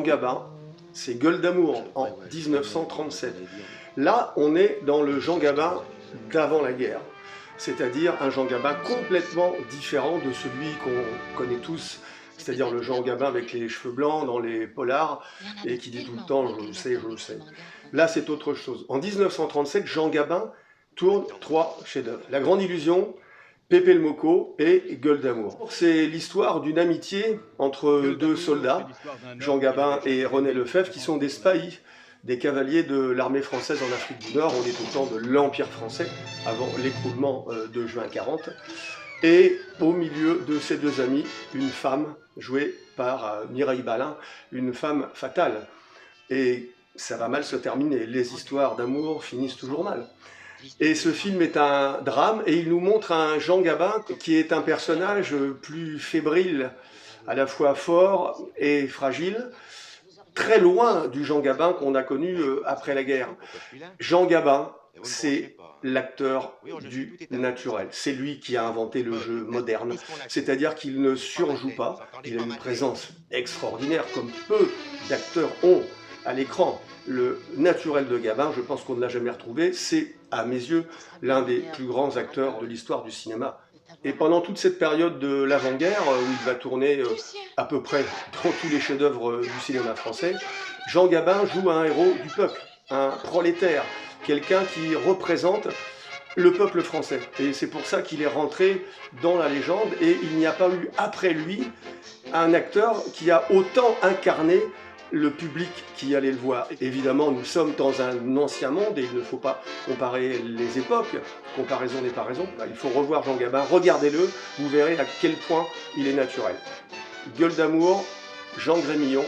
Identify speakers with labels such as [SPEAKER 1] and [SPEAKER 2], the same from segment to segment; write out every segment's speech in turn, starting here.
[SPEAKER 1] Jean Gabin, c'est Gueule d'amour en 1937. Là, on est dans le Jean Gabin d'avant la guerre, c'est-à-dire un Jean Gabin complètement différent de celui qu'on connaît tous, c'est-à-dire le Jean Gabin avec les cheveux blancs dans les polars et qui dit tout le temps « je le sais, je le sais ». Là, c'est autre chose. En 1937, Jean Gabin tourne 3 chefs-d'œuvre. La Grande Illusion, Pépé le Mocco et Gueule d'amour. C'est l'histoire d'une amitié entre 2 soldats, Jean Gabin et René Lefebvre, qui sont des spahis, des cavaliers de l'armée française en Afrique du Nord. On est au temps de l'Empire français, avant l'écroulement de juin 40. Et au milieu de ces 2 amis, une femme jouée par Mireille Balin, une femme fatale. Et ça va mal se terminer, les histoires d'amour finissent toujours mal. Et ce film est un drame, et il nous montre un Jean Gabin qui est un personnage plus fébrile, à la fois fort et fragile, très loin du Jean Gabin qu'on a connu après la guerre. Jean Gabin, c'est l'acteur du naturel. C'est lui qui a inventé le jeu moderne, c'est-à-dire qu'il ne surjoue pas, il a une présence extraordinaire, comme peu d'acteurs ont à l'écran. Le naturel de Gabin, je pense qu'on ne l'a jamais retrouvé, c'est, à mes yeux, l'un des plus grands acteurs de l'histoire du cinéma. Et pendant toute cette période de l'avant-guerre, où il va tourner à peu près dans tous les chefs-d'œuvre du cinéma français, Jean Gabin joue un héros du peuple, un prolétaire, quelqu'un qui représente le peuple français. Et c'est pour ça qu'il est rentré dans la légende, et il n'y a pas eu après lui un acteur qui a autant incarné le public qui allait le voir. Évidemment, nous sommes dans un ancien monde et il ne faut pas comparer les époques. Comparaison n'est pas raison. Il faut revoir Jean Gabin, regardez-le, vous verrez à quel point il est naturel. Gueule d'amour, Jean Grémillon,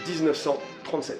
[SPEAKER 1] 1937.